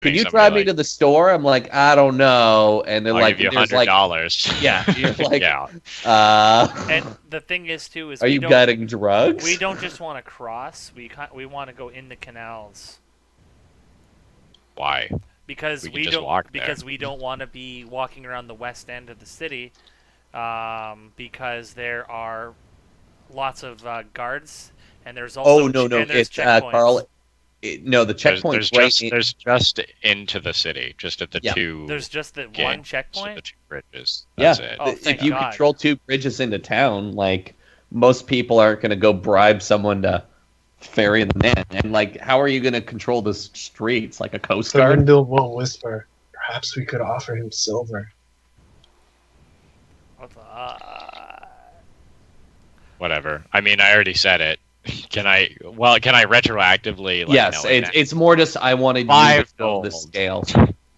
can you drive me to the store? I'm like, I don't know. And they're I'll like, give you there's like, $100. yeah, you're like, Yeah. And the thing is, too, is are you getting drugs? We don't just want to cross. We want to go in the canals. Why? Because we don't want to be walking around the west end of the city, because there are lots of guards, and there's also no, there's it's checkpoints. Carl. No, the checkpoint. There's just into the city, just at the two. There's just the one checkpoint. The two bridges. That's it. Oh, if you control 2 bridges into town, like most people aren't going to go bribe someone to ferry them in. And like, how are you going to control the streets? Like a coast guard? Thorindel will whisper, "Perhaps we could offer him silver." Whatever. I mean, I already said it. Can I retroactively? Yes, it's more just I wanted 5 to know the scale.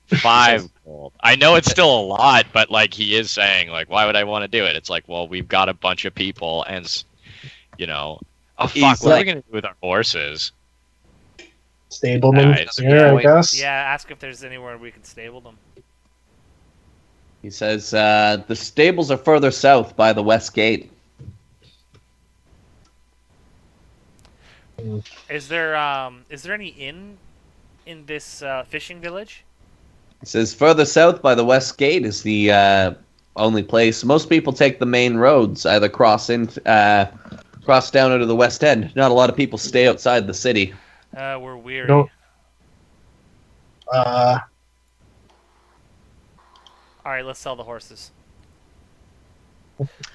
5 gold. I know it's still a lot, but like he is saying, like, why would I want to do it? It's like, well, we've got a bunch of people, and oh fuck, what are we gonna do with our horses? Stable them here, I guess. Yeah, ask if there's anywhere we can stable them. He says the stables are further south by the west gate. Is there any inn in this fishing village? He says further south by the west gate is the only place. Most people take the main roads, either cross down into the west end. Not a lot of people stay outside the city. We're weary. Don't. All right, let's sell the horses.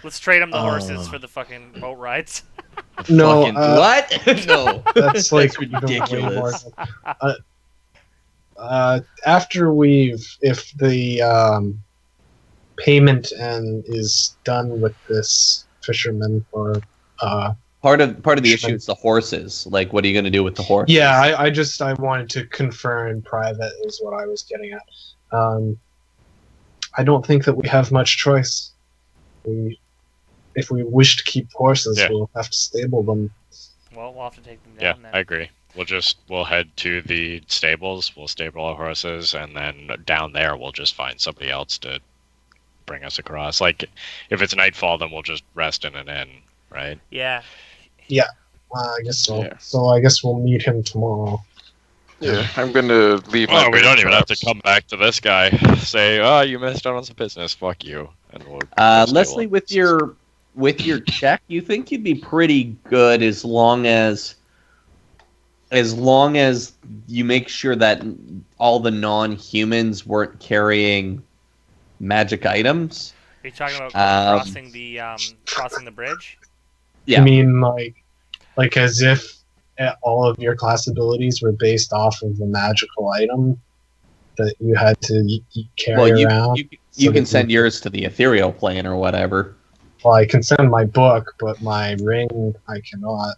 Let's trade them the horses for the fucking boat rides. No, what? No, that's like that's ridiculous. After if the payment is done with this fisherman for part of the issue is the horses. Like, what are you going to do with the horses? Yeah, I wanted to confer in private is what I was getting at. I don't think that we have much choice. If we wish to keep horses, we'll have to stable them. Well, we'll have to take them down then. I agree. We'll head to the stables, we'll stable our horses, and then down there we'll just find somebody else to bring us across. Like, if it's nightfall, then we'll just rest in an inn, right? Yeah. Yeah, I guess so. Yeah. So I guess we'll meet him tomorrow. Yeah, I'm going to leave my... Oh, we don't even have to come back to this guy. Say, oh, you missed out on some business. Fuck you. And we'll Leslie, with your check, you think you'd be pretty good as long as you make sure that all the non-humans weren't carrying magic items. Are you talking about crossing the bridge? Yeah. I mean, like as if all of your class abilities were based off of the magical item that you had to carry around. You can send yours to the ethereal plane or whatever. Well, I can send my book, but my ring I cannot.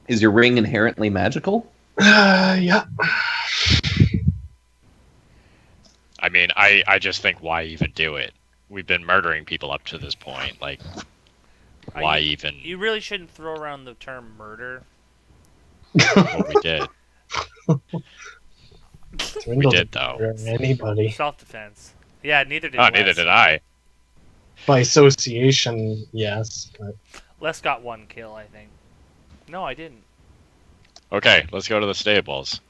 Is your ring inherently magical? Yeah. I mean, I just think, why even do it? We've been murdering people up to this point. Like, why even? You really shouldn't throw around the term murder. Well, we did. We did, though. Anybody. Self-defense. Yeah, neither did Les. Neither did I. By association, yes. But... Les got 1 kill, I think. No, I didn't. Okay, let's go to the stables.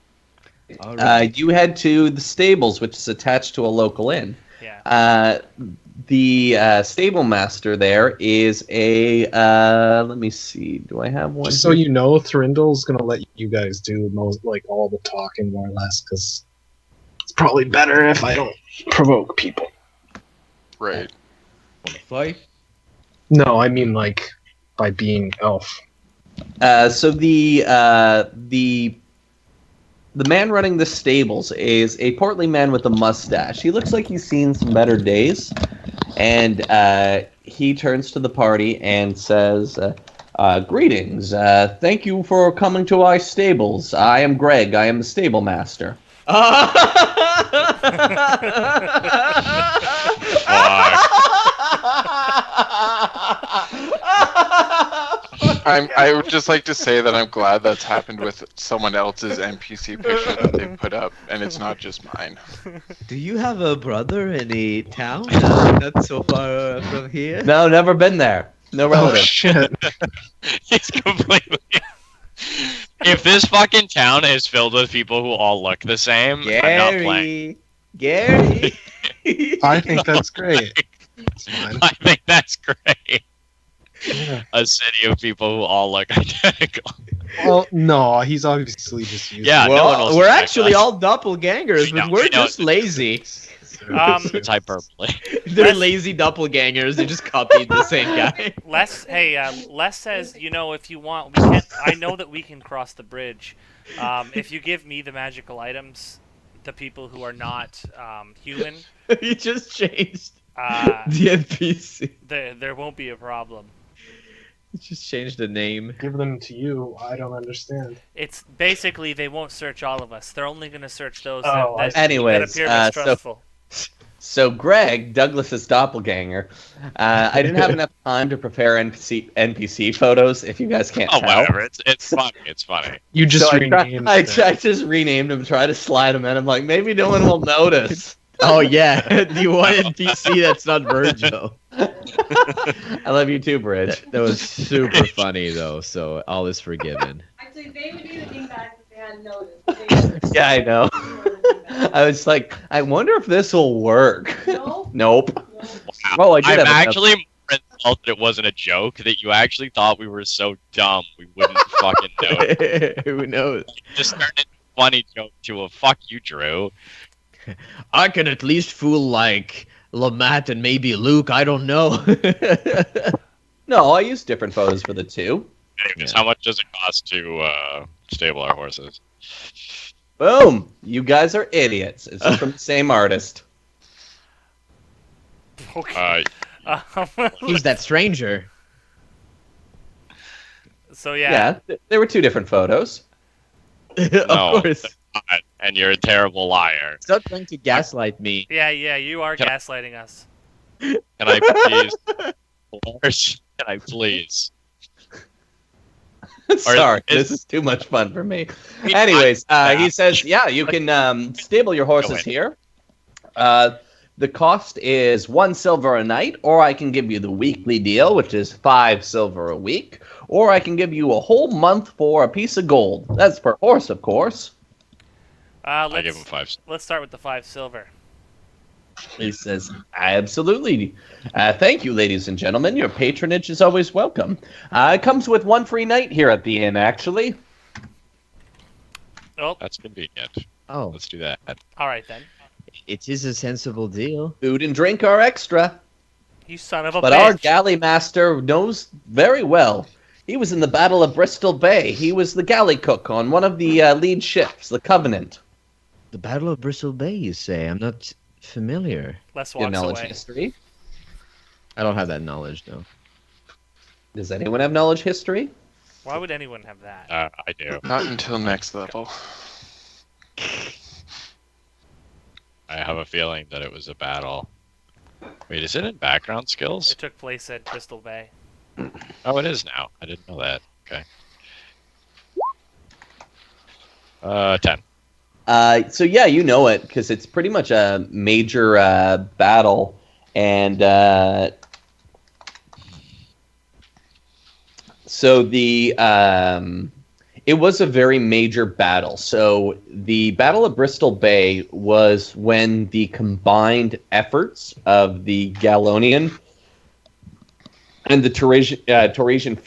You head to the stables, which is attached to a local inn. Yeah. The stable master there is a... let me see. Do I have one? Just so you know, Thrindel's going to let you guys do all the talking, more or less, because it's probably better if I don't provoke people. Right. Want to fight? No, I mean, by being elf. So the man running the stables is a portly man with a mustache. He looks like he's seen some better days, and he turns to the party and says, "Greetings. Thank you for coming to our stables. I am Greg. I am the stable master." I would just like to say that I'm glad that's happened with someone else's NPC picture that they put up, and it's not just mine. Do you have a brother in a town not so far from here? No, never been there. No Oh relative. shit! He's completely. If this fucking town is filled with people who all look the same, I'm not playing. Gary. I think that's great. It's fine. I think that's great. Yeah. A city of people who all look identical. Well, no, he's obviously just using. Yeah, no one will Well, we're suspect actually us. all doppelgangers, We but know, we're we know. just lazy. It's hyperbole. They're Les- lazy doppelgangers. They just copied the same guy. Les says, if you want, we can. I know that we can cross the bridge. If you give me the magical items, the people who are not human, You just changed uh, the NPC. there won't be a problem. You just changed the name. Give them to you. I don't understand. It's basically they won't search all of us. They're only going to search those Oh, that Anyways, appear so mistrustful. So Greg, Douglas's doppelganger, I didn't have enough time to prepare NPC photos. If you guys can't Oh, tell, whatever. It's funny. It's funny. You just so renamed. I it. just renamed him, try to slide him in. I'm like, maybe no one will notice. Oh yeah, the one NPC that's not Virgil. I love you too, Bridge. That was super funny though, so all is forgiven. Actually, they would be the dingbags if they hadn't noticed. Yeah, I know. I was like, I wonder if this will work. No, Nope. no. Well, I did I'm have enough- actually more insulted that it wasn't a joke, that you actually thought we were so dumb we wouldn't fucking know it. Who knows? Just turned into a funny joke to a fuck you, Drew. I can at least fool like Lamont and maybe Luke. I don't know. No, I used different photos for the two. Anyways, Yeah. how much does it cost to stable our horses? Boom! You guys are idiots. It's from the same artist. Okay. Who's that stranger? So Yeah, there were two different photos. No. Of course. God, and you're a terrible liar. Stop trying to gaslight me. yeah, you are Can I- gaslighting us. Can I please? Lars, can I please? Sorry, is- this is too much fun for me. I mean, Anyways, I- he says, yeah, you can stable your horses here. The cost is 1 silver a night, or I can give you the weekly deal, which is 5 silver a week, or I can give you a whole month for a piece of gold. That's per horse, of course. I give him 5. Let's start with the 5 silver. He says, absolutely. Thank you, ladies and gentlemen. Your patronage is always welcome. It comes with 1 free night here at the inn, actually. Oh, That's convenient. Oh, Let's do that. all right then. it is a sensible deal. Food and drink are extra. You son of a But bitch. our galley master knows very well. He was in the Battle of Bristol Bay. He was the galley cook on one of the lead ships, the Covenant. The Battle of Bristol Bay, you say? I'm not familiar. Les Your walks knowledge away. history. I don't have that knowledge, though. Does anyone have knowledge history? Why would anyone have that? I do. Not until next level. I have a feeling that it was a battle. Wait, is it in background skills? It took place at Bristol Bay. Oh, it is now. I didn't know that. Okay. 10. So yeah, you know it because it's pretty much a major battle, and so it was a very major battle. So the Battle of Bristol Bay was when the combined efforts of the Galonian and the Taurasian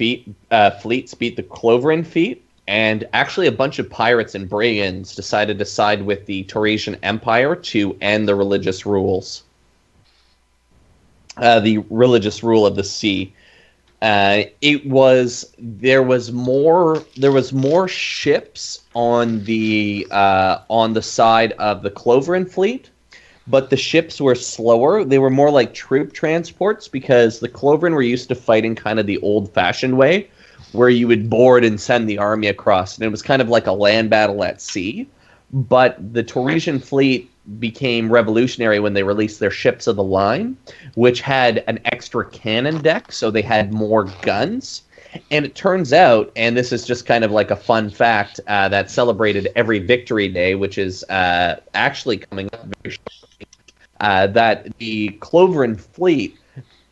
fleets beat the Cloverin fleet. And actually, a bunch of pirates and brigands decided to side with the Taurasian Empire to end the religious rules. The religious rule of the sea. There was more ships on the side of the Cloverin fleet, but the ships were slower. They were more like troop transports because the Cloverin were used to fighting kind of the old-fashioned way, where you would board and send the army across, and it was kind of like a land battle at sea. But the Taurasian fleet became revolutionary when they released their ships of the line, which had an extra cannon deck, so they had more guns. And it turns out, and this is just kind of like a fun fact that celebrated every Victory Day, which is actually coming up very shortly, that the Cloverin fleet,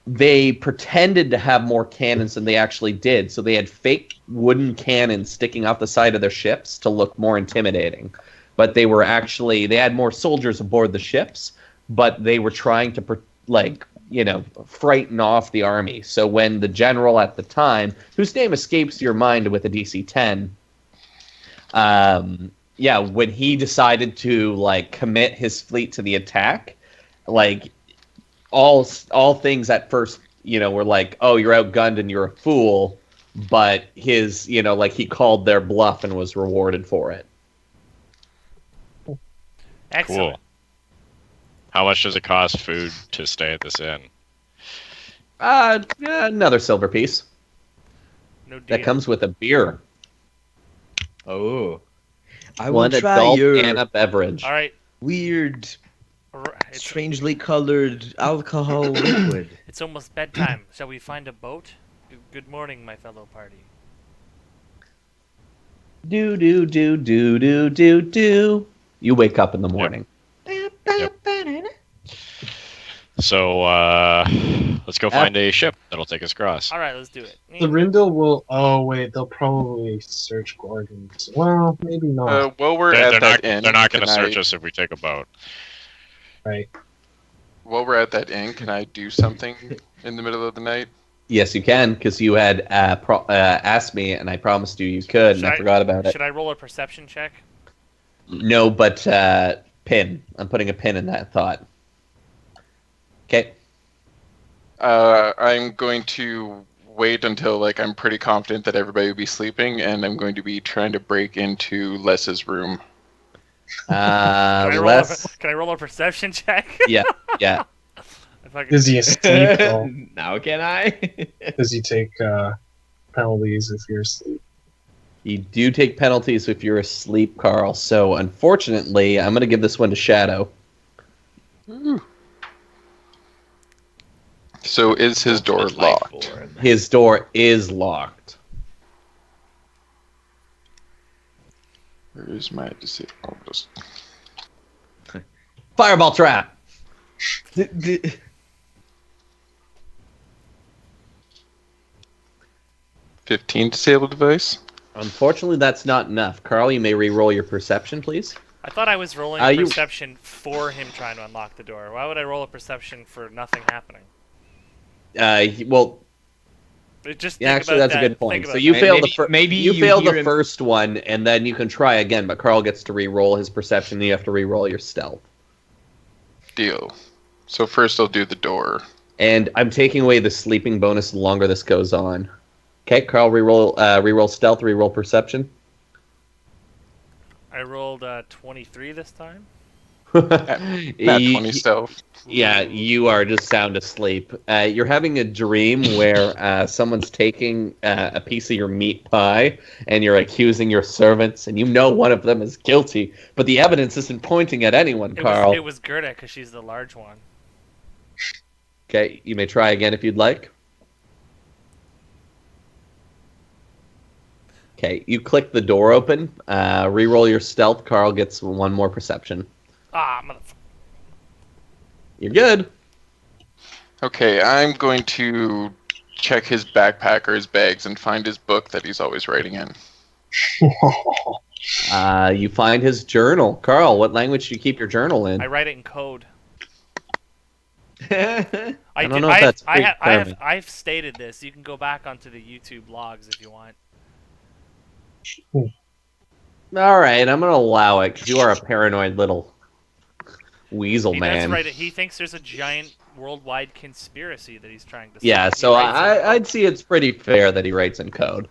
they pretended to have more cannons than they actually did. So they had fake wooden cannons sticking off the side of their ships to look more intimidating. But they had more soldiers aboard the ships, but they were trying to, frighten off the army. So when the general at the time, whose name escapes your mind with a DC 10, when he decided to, commit his fleet to the attack, all things at first, were like, oh, you're outgunned and you're a fool, but his, he called their bluff and was rewarded for it. Excellent. Cool. How much does it cost food to stay at this inn? Another silver piece. No deal. That comes with a beer. Oh. I One will try adult your and a beverage. All right. weird, It's, strangely colored alcohol liquid. it's almost bedtime. Shall we find a boat? Good morning, my fellow party. Do do do do do do do. You wake up in the morning. So, let's go find a ship that'll take us across. All right, let's do it. The Rindle will. Oh wait, they'll probably search Gorgons. Well, maybe not. While we're They're at not, that inn, they're not going to can search I- us if we take a boat. Right. While we're at that inn, can I do something in the middle of the night? Yes, you can, because you had asked me, and I promised you could, and I forgot about it. Should I roll a perception check? No, but pin. I'm putting a pin in that thought. Okay. I'm going to wait until I'm pretty confident that everybody will be sleeping, and I'm going to be trying to break into Les's room. Can I roll a perception check? Yeah. If I could- Is he asleep though? Now can I? Does he take penalties if you're asleep? You do take penalties if you're asleep, Carl. So, unfortunately, I'm going to give this one to Shadow. So is his door locked? His door is locked. Where is my deceit? I'll just... Fireball trap! 15 disable device? Unfortunately, that's not enough. Carl, you may re-roll your perception, please. I thought I was rolling a perception for him trying to unlock the door. Why would I roll a perception for nothing happening? Just Yeah, think actually, about that's a that. good point. Think So about you that. failed Maybe- maybe you you failed hear the him- first one, and then you can try again. But Carl gets to re-roll his perception. And you have to re-roll your stealth. Deal. So first I'll do the door. And I'm taking away the sleeping bonus the longer this goes on. Okay, Carl, re-roll stealth, re-roll perception. I rolled 23 this time. Not 20 stealth. Yeah, you are just sound asleep. You're having a dream where someone's taking a piece of your meat pie, and you're accusing your servants, and you know one of them is guilty, but the evidence isn't pointing at anyone, Carl. It was Gerda, because she's the large one. Okay, you may try again if you'd like. Okay, you click the door open. Reroll your stealth. Carl gets one more perception. Ah, motherfucker. You're good. Okay, I'm going to check his backpack or his bags and find his book that he's always writing in. You find his journal. Carl, what language do you keep your journal in? I write it in code. I don't know if that's predetermined. I've stated this. You can go back onto the YouTube logs if you want. All right, I'm going to allow it because you are a paranoid little weasel He man. does write it. He thinks there's a giant worldwide conspiracy that he's trying to. Yeah, solve. so He writes it in I'd see it's pretty fair that he writes in code.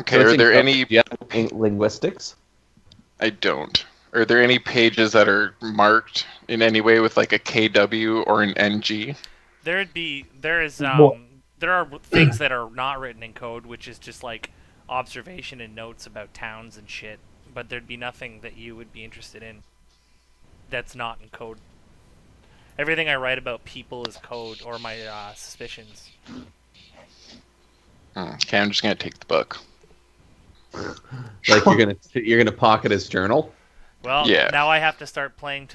Okay, So it's are in there code. any... Do you have linguistics? I don't. Are there any pages that are marked in any way with like a KW or an NG? there is Well- there are things that are not written in code, which is just like observation and notes about towns and shit. But there'd be nothing that you would be interested in that's not in code. Everything I write about people is code or my suspicions. Okay, I'm just gonna take the book. Like you're gonna pocket his journal. Well, Yeah. now I have to start playing